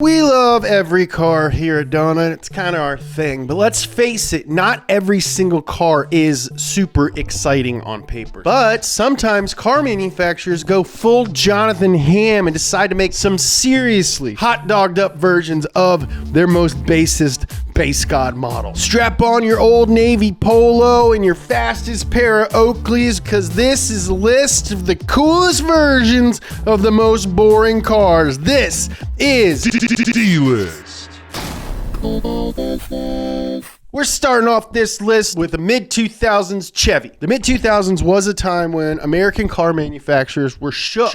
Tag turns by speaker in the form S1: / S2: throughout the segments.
S1: We love every car here at Donut. It's kind of our thing. But let's face it, not every single car is super exciting on paper. But sometimes car manufacturers go full Jonathan Ham and decide to make some seriously hot dogged up versions of their most basest base god model. Strap on your Old Navy polo and your fastest pair of Oakleys, because this is a list of the coolest versions of the most boring cars. This is D-List. We're starting off this list with the mid-2000s Chevy. The mid-2000s was a time when American car manufacturers were shook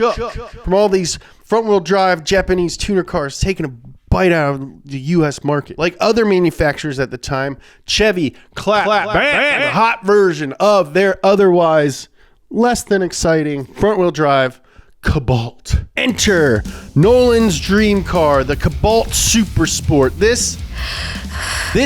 S1: from all these front-wheel drive Japanese tuner cars taking a bite out of the U.S. market. Like other manufacturers at the time, Chevy clapped the hot version of their otherwise less than exciting front-wheel drive Cobalt. Enter Nolan's dream car, the Cobalt Super Sport. This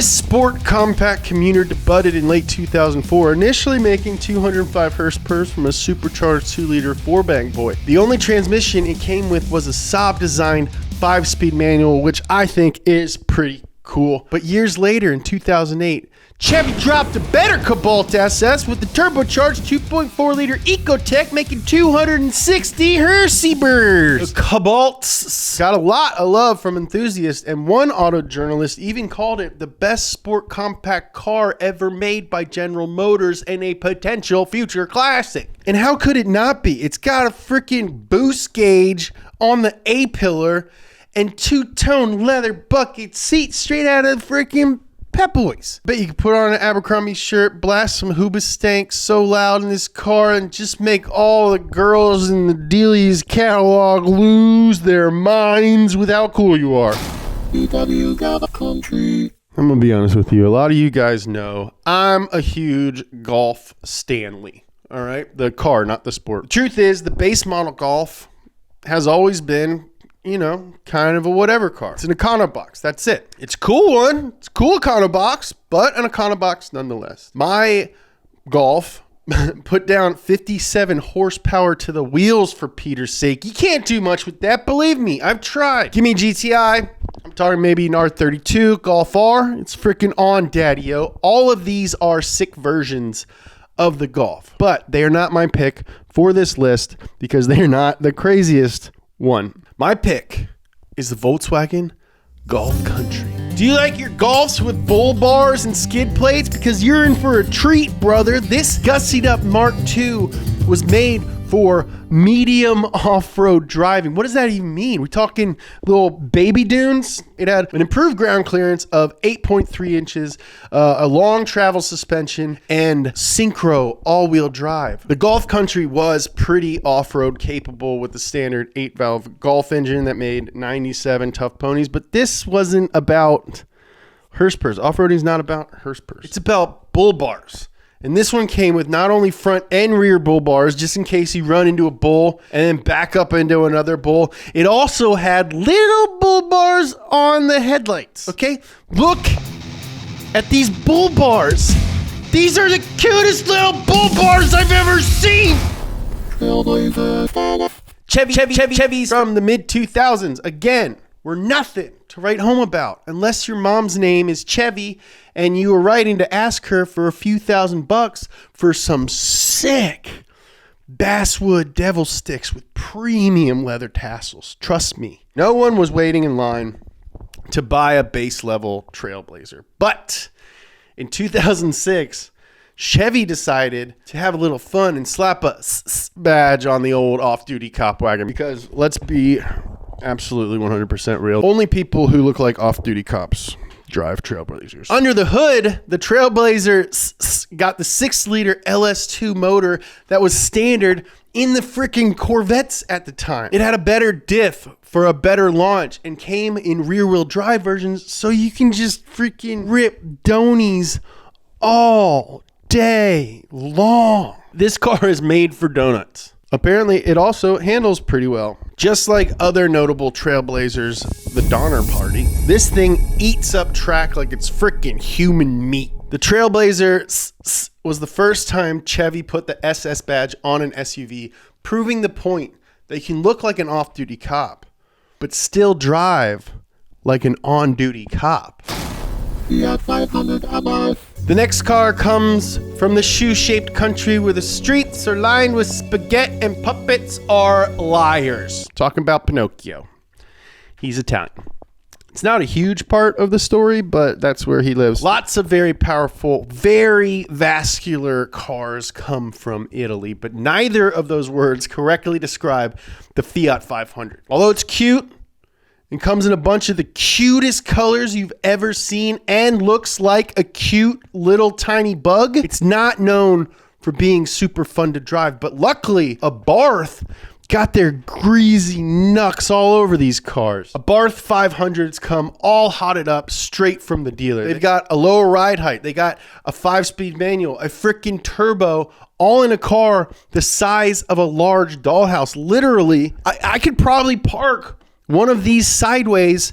S1: sport compact commuter debuted in late 2004, initially making 205 horsepower from a supercharged 2-liter 4-bang boy. The only transmission it came with was a Saab-designed 5-speed manual, which I think is pretty cool. But years later, in 2008, Chevy dropped a better Cobalt SS with the turbocharged 2.4-liter Ecotec, making 260 horsepower. The Cobalt's got a lot of love from enthusiasts, and one auto journalist even called it the best sport compact car ever made by General Motors and a potential future classic. And how could it not be? It's got a freaking boost gauge on the A-pillar and two-tone leather bucket seats straight out of freaking Pep Boys. Bet you could put on an Abercrombie shirt, blast some Hoobastank so loud in this car, and just make all the girls in the Dealey's catalog lose their minds with how cool you are. I'm gonna be honest with you. A lot of you guys know I'm a huge Golf Stanley. All right, the car, not the sport. The truth is, the base model Golf has always been, you know, kind of a whatever car. It's an Econobox. That's it. It's a cool one. It's a cool Econobox, but an Econobox nonetheless. My Golf put down 57 horsepower to the wheels, for Peter's sake. You can't do much with that. Believe me, I've tried. Give me a GTI. I'm talking maybe an R32, Golf R. It's freaking on, daddy-o. All of these are sick versions of the Golf, but they are not my pick for this list because they are not the craziest one. My pick is the Volkswagen Golf Country. Do you like your Golfs with bull bars and skid plates? Because you're in for a treat, brother. This gussied up Mark II was made for medium off-road driving. What does that even mean? We're talking little baby dunes. It had an improved ground clearance of 8.3 inches, a long travel suspension, and synchro all-wheel drive. The Golf Country was pretty off-road capable with the standard 8-valve Golf engine that made 97 tough ponies, but this wasn't about horsepower. Off-roading is not about horsepower. It's about bull bars. And this one came with not only front and rear bull bars, just in case you run into a bull and then back up into another bull. It also had little bull bars on the headlights. Okay? Look at these bull bars. These are the cutest little bull bars I've ever seen. Chevys from the mid-2000s, again, were nothing to write home about unless your mom's name is Chevy and you were writing to ask her for a few $1,000 for some sick basswood devil sticks with premium leather tassels. Trust me, no one was waiting in line to buy a base level Trailblazer. But in 2006, Chevy decided to have a little fun and slap a badge on the old off-duty cop wagon, because let's be absolutely 100% real, only people who look like off-duty cops drive Trailblazers. Under the hood, the Trailblazer got the 6-liter LS2 motor that was standard in the freaking Corvettes at the time. It had a better diff for a better launch and came in rear-wheel drive versions, so you can just freaking rip donies all day long. This car is made for donuts. Apparently, it also handles pretty well. Just like other notable Trailblazers, the Donner Party, this thing eats up track like it's freaking human meat. The Trailblazer was the first time Chevy put the SS badge on an SUV, proving the point that you can look like an off-duty cop, but still drive like an on-duty cop.
S2: Fiat 500 Abarth.
S1: The next car comes from the shoe-shaped country where the streets are lined with spaghetti and puppets are liars. Talking about Pinocchio. He's Italian. It's not a huge part of the story, but that's where he lives. Lots of very powerful, very vascular cars come from Italy, but neither of those words correctly describe the Fiat 500. Although it's cute and comes in a bunch of the cutest colors you've ever seen and looks like a cute little tiny bug, it's not known for being super fun to drive. But luckily, Abarth got their greasy knucks all over these cars. Abarth 500s come all hotted up straight from the dealer. They've got a lower ride height. They got a 5-speed manual, a freaking turbo, all in a car the size of a large dollhouse. Literally, I could probably park one of these sideways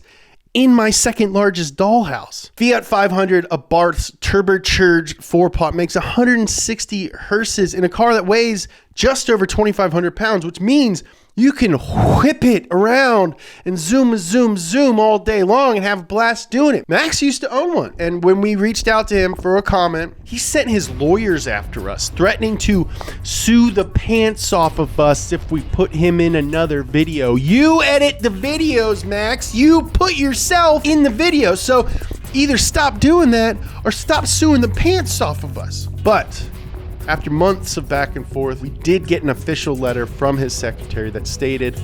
S1: in my second largest dollhouse. Fiat 500 Abarth's turbocharged 4-pot makes 160 horses in a car that weighs just over 2,500 pounds, which means you can whip it around and zoom all day long and have a blast doing it. Max used to own one, and when we reached out to him for a comment, he sent his lawyers after us, threatening to sue the pants off of us if we put him in another video. You edit the videos, Max. You put yourself in the video, so either stop doing that or stop suing the pants off of us. But after months of back and forth, we did get an official letter from his secretary that stated,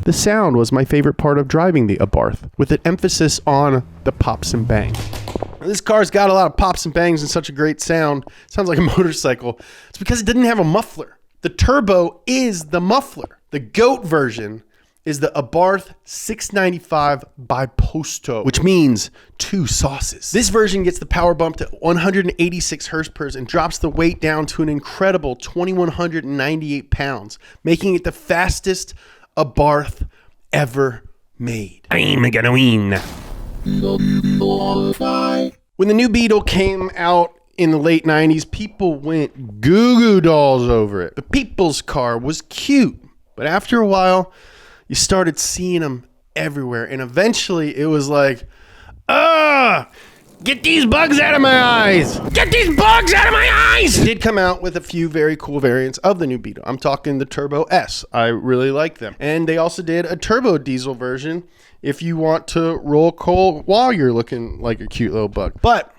S1: "The sound was my favorite part of driving the Abarth, with an emphasis on the pops and bangs." Now, this car's got a lot of pops and bangs and such a great sound. It sounds like a motorcycle. It's because it didn't have a muffler. The turbo is the muffler. The GOAT version is the Abarth 695 Biposto, which means 2 sauces. This version gets the power bump to 186 horsepower and drops the weight down to an incredible 2,198 pounds, making it the fastest Abarth ever made. I'm gonna win.
S2: Beetle RSI.
S1: When the new Beetle came out in the late 90s, people went goo-goo dolls over it. The people's car was cute, but after a while, you started seeing them everywhere. And eventually it was like, get these bugs out of my eyes. Get these bugs out of my eyes. It did come out with a few very cool variants of the new Beetle. I'm talking the Turbo S. I really like them. And they also did a turbo diesel version if you want to roll coal while you're looking like a cute little bug. But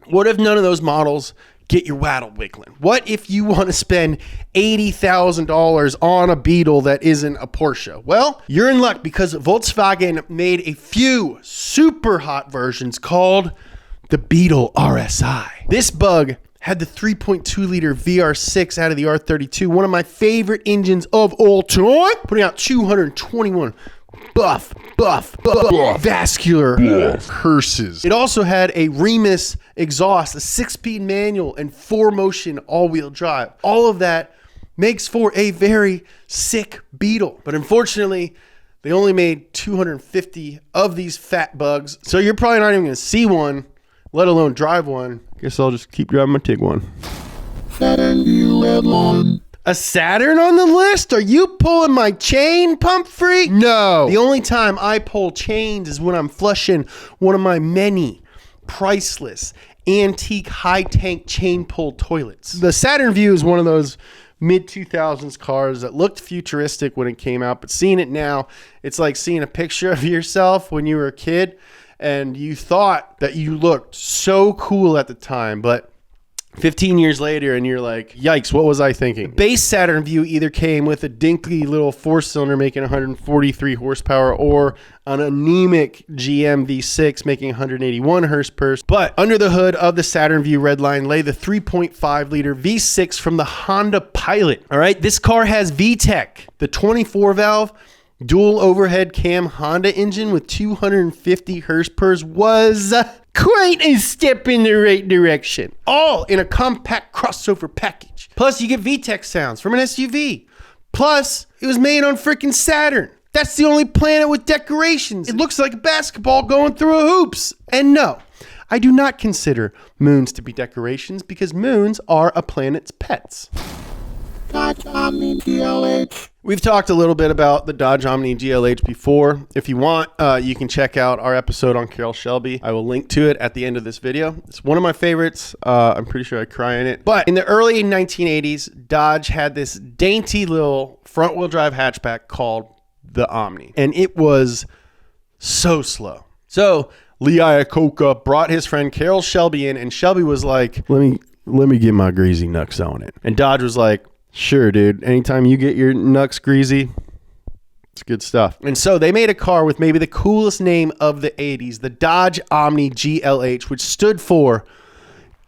S1: what if none of those models get your waddle wiggling? What if you want to spend $80,000 on a Beetle that isn't a Porsche? Well, you're in luck because Volkswagen made a few super hot versions called the Beetle RSI. This bug had the 3.2 liter VR6 out of the R32, one of my favorite engines of all time, putting out 221 buff, vascular curses. It also had a Remus exhaust, a 6-speed manual, and 4-motion all-wheel drive. All of that makes for a very sick Beetle. But unfortunately, they only made 250 of these fat bugs, so you're probably not even going to see one, let alone drive one. Guess I'll just keep driving my Tiguan.
S2: Saturn Vue Redline.
S1: A Saturn on the list? Are you pulling my chain, pump freak? No. The only time I pull chains is when I'm flushing one of my many priceless antique high tank chain pull toilets. The Saturn Vue is one of those mid-2000s cars that looked futuristic when it came out, but seeing it now, it's like seeing a picture of yourself when you were a kid and you thought that you looked so cool at the time, but 15 years later, and you're like, yikes, what was I thinking? The base Saturn Vue either came with a dinky little 4-cylinder making 143 horsepower or an anemic GM V6 making 181 horsepower. But under the hood of the Saturn Vue Redline lay the 3.5 liter V6 from the Honda Pilot. All right, this car has VTEC, the 24-valve dual overhead cam Honda engine with 250 horsepower was quite a step in the right direction. All in a compact crossover package. Plus, you get VTEC sounds from an SUV. Plus, it was made on freaking Saturn. That's the only planet with decorations. It looks like a basketball going through a hoops. And no, I do not consider moons to be decorations because moons are a planet's pets.
S2: Dodge Omni GLH.
S1: We've talked a little bit about the Dodge Omni GLH before. If you want, you can check out our episode on Carroll Shelby. I will link to it at the end of this video. It's one of my favorites. I'm pretty sure I cry in it. But in the early 1980s, Dodge had this dainty little front-wheel drive hatchback called the Omni. And it was so slow. So Lee Iacocca brought his friend Carroll Shelby in, and Shelby was like, let me get my greasy knucks on it. And Dodge was like, sure, dude. Anytime you get your knucks greasy, it's good stuff. And so they made a car with maybe the coolest name of the 80s, the Dodge Omni GLH, which stood for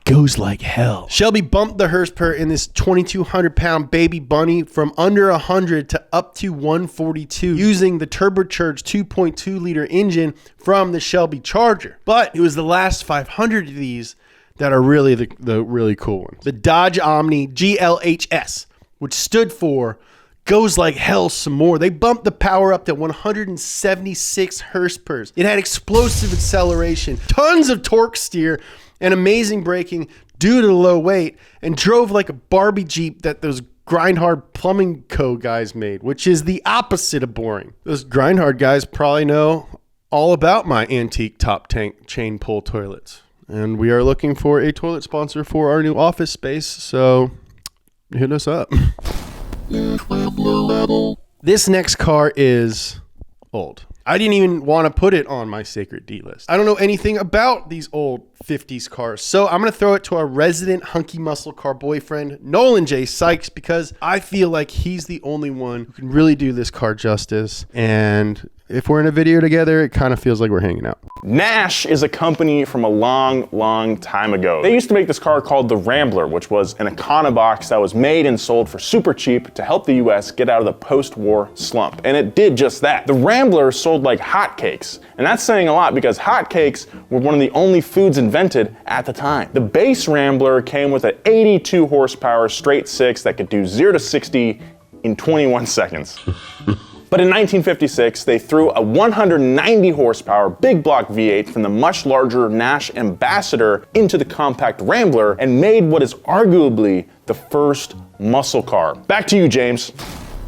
S1: Goes Like Hell. Shelby bumped the horsepower in this 2,200-pound baby bunny from under 100 to up to 142 using the turbocharged 2.2-liter engine from the Shelby Charger. But it was the last 500 of these that are really the really cool ones. The Dodge Omni GLHS, which stood for Goes Like Hell some more. They bumped the power up to 176 horsepower. It had explosive acceleration, tons of torque steer, and amazing braking due to the low weight, and drove like a Barbie Jeep that those Grindhard Plumbing Co. guys made, which is the opposite of boring. Those Grindhard guys probably know all about my antique top tank chain pull toilets. And we are looking for a toilet sponsor for our new office space, so hit us up. This next car is old. I didn't even want to put it on my sacred D list. I don't know anything about these old 50s cars, so I'm going to throw it to our resident hunky muscle car boyfriend, Nolan J. Sykes, because I feel like he's the only one who can really do this car justice. And if we're in a video together, it kind of feels like we're hanging out.
S3: Nash is a company from a long time ago. They used to make this car called the Rambler, which was an Econobox that was made and sold for super cheap to help the US get out of the post-war slump. And it did just that. The Rambler sold like hotcakes. And that's saying a lot because hotcakes were one of the only foods invented at the time. The base Rambler came with an 82 horsepower straight six that could do 0 to 60 in 21 seconds. But in 1956, they threw a 190 horsepower big block V8 from the much larger Nash Ambassador into the compact Rambler and made what is arguably the first muscle car. Back to you, James.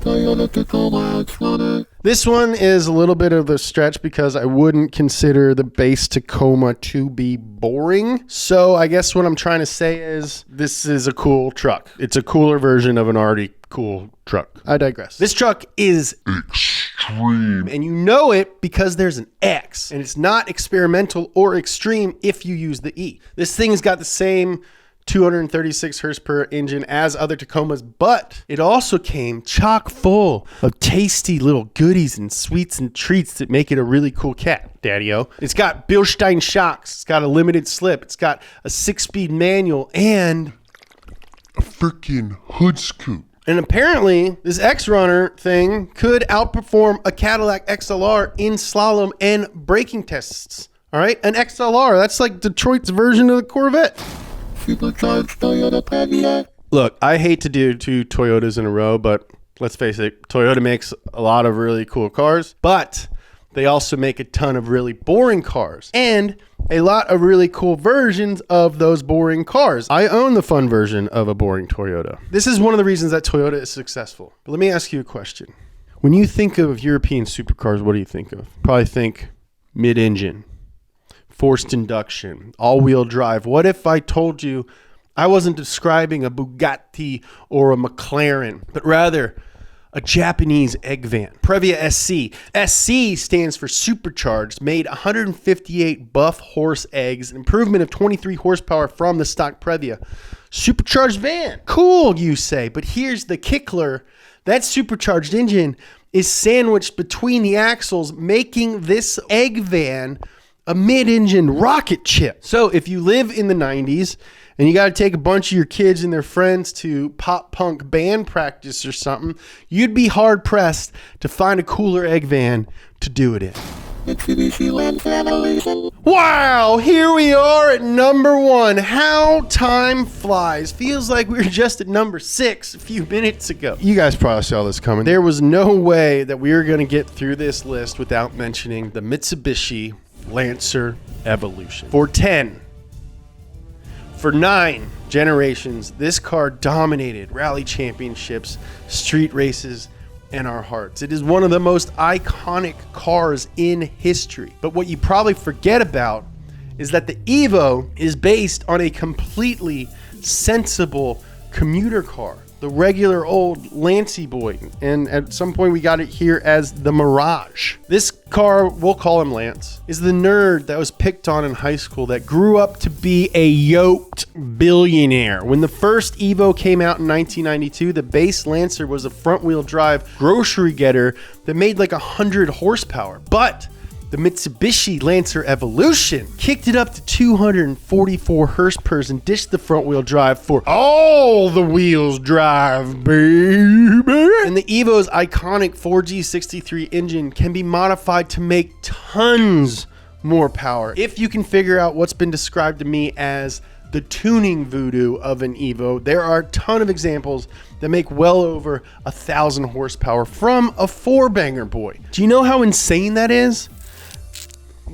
S2: Toyota Tacoma X-Runner.
S1: This one is a little bit of a stretch because I wouldn't consider the base Tacoma to be boring. So I guess what I'm trying to say is this is a cool truck. It's a cooler version of an already cool truck. I digress. This truck is extreme. And you know it because there's an X. And it's not experimental or extreme if you use the E. This thing's got the same 236 horsepower engine as other Tacomas, but it also came chock full of tasty little goodies and sweets and treats that make it a really cool cat, Daddy-O. It's got Bilstein shocks, it's got a limited slip, it's got a 6-speed manual, and
S4: a freaking hood scoop.
S1: And apparently, this X-Runner thing could outperform a Cadillac XLR in slalom and braking tests. All right, an XLR, that's like Detroit's version of the Corvette.
S2: Supercharged Toyota Previa.
S1: Look, I hate to do two Toyotas in a row, but let's face it, Toyota makes a lot of really cool cars, but they also make a ton of really boring cars and a lot of really cool versions of those boring cars. I own the fun version of a boring Toyota. This is one of the reasons that Toyota is successful. But let me ask you a question. When you think of European supercars, what do you think of? Probably think mid-engine, forced induction, all-wheel drive. What if I told you I wasn't describing a Bugatti or a McLaren, but rather a Japanese egg van? Previa SC. SC stands for supercharged, made 158 buff horse eggs, an improvement of 23 horsepower from the stock Previa. Supercharged van. Cool, you say, but here's the kicker. That supercharged engine is sandwiched between the axles, making this egg van a mid-engine rocket ship. So if you live in the 90s and you got to take a bunch of your kids and their friends to pop punk band practice or something, you'd be hard-pressed to find a cooler egg van to do it in.
S2: Mitsubishi Lancer Evo.
S1: Wow, here we are at number 1. How time flies. Feels like we were just at number 6 a few minutes ago. You guys probably saw this coming. There was no way that we were going to get through this list without mentioning the Mitsubishi Lancer Evolution. For 10. For 9, generations, this car dominated rally championships, street races, and our hearts. It is one of the most iconic cars in history. But what you probably forget about is that the Evo is based on a completely sensible commuter car, the regular old Lancey boy, and at some point we got it here as the Mirage. This car, we'll call him Lance, is the nerd that was picked on in high school that grew up to be a yoked billionaire. When the first Evo came out in 1992, the base Lancer was a front-wheel drive grocery getter that made like 100 horsepower, but the Mitsubishi Lancer Evolution kicked it up to 244 horsepower and ditched the front-wheel drive for all the wheels drive, baby. And the Evo's iconic 4G63 engine can be modified to make tons more power if you can figure out what's been described to me as the tuning voodoo of an Evo. There are a ton of examples that make well over 1,000 horsepower from a four-banger boy. Do you know how insane that is?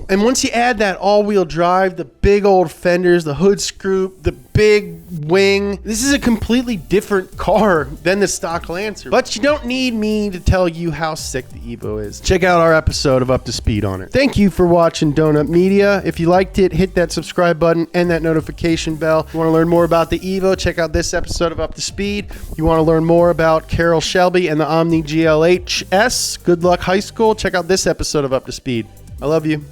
S1: And once you add that all-wheel drive, the big old fenders, the hood scoop, the big wing, this is a completely different car than the stock Lancer. But you don't need me to tell you how sick the Evo is. Check out our episode of Up to Speed on it. Thank you for watching Donut Media. If you liked it, hit that subscribe button and that notification bell. If you want to learn more about the Evo, check out this episode of Up to Speed. You want to learn more about Carroll Shelby and the Omni GLHS, Good Luck High School, check out this episode of Up to Speed. I love you.